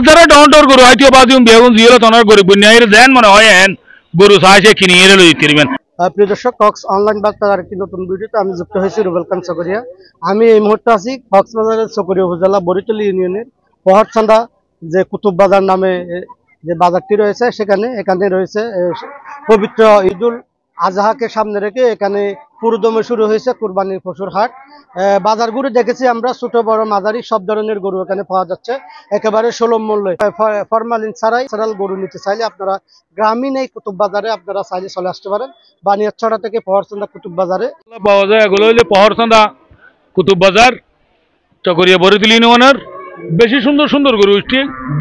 দ্বারা ডন্টর গরু হয়তো বাজুম বেগুন জিওলো তনার গরু বুনিয়াইর দেন মনে হয় এন গরু সাইছে কিনিয়ে লই তিরবেন। প্রিয় দর্শক, কক্স অনলাইন বার্তার আরেকটি নতুন ভিডিওতে আমি যুক্ত হয়েছি রুবেল খান চকরিয়া। আমি এই মুহূর্তে আছি কক্সবাজারের চকরিয়া উপজেলা বরিতলী ইউনিয়নের পহরচান্দা যে কুতুব বাজার নামে যে বাজারটি রয়েছে এখানে রয়েছে পবিত্র ঈদুল আজহাকে সামনে রেখে এখানে পুরোদমে শুরু হয়েছে কুরবানির পশুর হাট। বাজারগুলো দেখেছি আমরা, ছোট বড় মাঝারি সব ধরনের গরু এখানে পাওয়া যাচ্ছে একেবারে সুলভ মূল্যে। ফরমালিন ছাড়াই ন্যাচারাল গরু নিতে চাইলে আপনারা গ্রামীণ এই কুতুব বাজারে আপনারা চাইলে চলে আসতে পারেন। বানিয়াছড়া থেকে পহরচান্দা কুতুব বাজারে পাওয়া যায় এগুলো হইলে পহরচান্দা কুতুব বাজার চকরিয়া বরিতলী ইউনিয়নের বেশি সুন্দর সুন্দর গরু,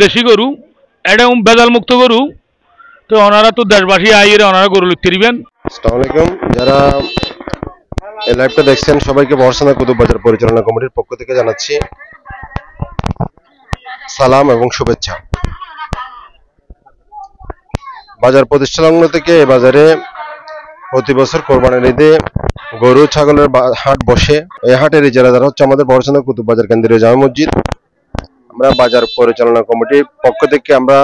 দেশি গরু, এটা বেজাল মুক্ত গরু। তো ওনারা তো দেশবাসী আইয়ে ওনারা গরু লিখতে দিবেন। আসসালামু আলাইকুম। যারা এই লাইভটা দেখছেন সবাইকে পহরচান্দা কুতুব বাজার পরিচালনা কমিটির পক্ষ থেকে জানাচ্ছি সালাম এবং শুভেচ্ছা। বাজার প্রতিষ্ঠালগ্ন থেকে এই বাজারে প্রতি বছর কোরবানির ঈদে গরু ছাগলের হাট বসে। এই হাটের ইজারাদার হচ্ছে আমাদের পহরচান্দা কুতুব বাজার কেন্দ্রীয় জামে মসজিদ। আমরা বাজার পরিচালনা কমিটির পক্ষ থেকে আমরা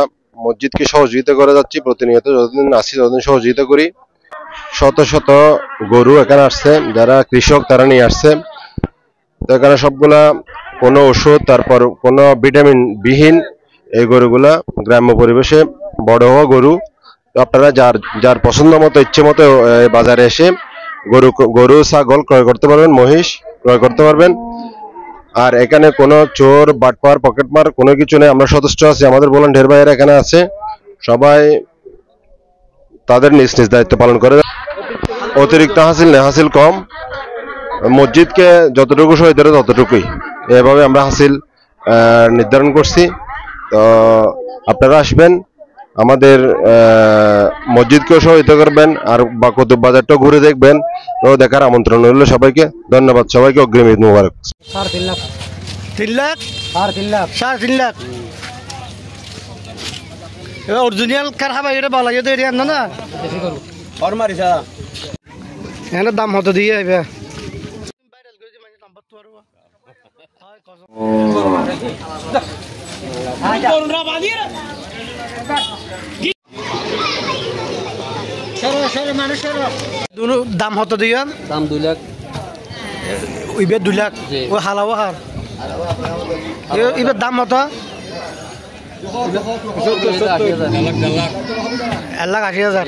মসজিদকে সহযোগিতা করে যাচ্ছি, প্রতিনিয়ত যতদিন আসি ততদিন সহযোগিতা করি। শত শত গরু এখানে আসছে, যারা কৃষক তারা নিয়ে আসছে। তো এখানে সবগুলা কোনো ওষুধ তারপর কোনো ভিটামিন বিহীন এই গরুগুলা গ্রাম্য পরিবেশে বড় হওয়া গরু। তো আপনারা যার যার পছন্দ মতো ইচ্ছে মতো বাজারে এসে গরু ছাগল ক্রয় করতে পারবেন, মহিষ ক্রয় করতে পারবেন। আর এখানে কোনো চোর বাটপার পকেটমার কোনো কিছু নেই। আমরা সদস্য আছি, আমাদের ভলান্টিয়ার ভাইয়েরা এখানে আছে, সবাই তাদের নিজ নিজ দায়িত্ব পালন করে। অতিরিক্ত হাসিল নেই, হাসিল কম। মসজিদকে যতটুকু সহায় ধরে ততটুকুই, এভাবে আমরা হাসিল নির্ধারণ করছি। তো আপনারা আসবেন, আমাদের মসজিদকেও সহায়তা করবেন, আর বা কুতুব বাজারটাও ঘুরে দেখবেন। তো দেখার আমন্ত্রণ রইল সবাইকে। ধন্যবাদ সবাইকে, অগ্রিম ঈদ মুবারক। 3.5 লাখ 3 লাখ 3.5 লাখ অরিজিনাল কার হাবা এটা বলা যেত এরিয়া না বেশি করব আর মারিছা এর দাম হতো দিয়ে আইবে ভাইরাল করে দিই মানে দাম বাড়তো আর হয় কসম কোনরা বাদিয়ে সরে মানুষের দুনো দাম হতো দিয়ে দাম 2 লাখ ইবে 2 লাখ ও হালাও হার ইবে দাম হতো 1,80,000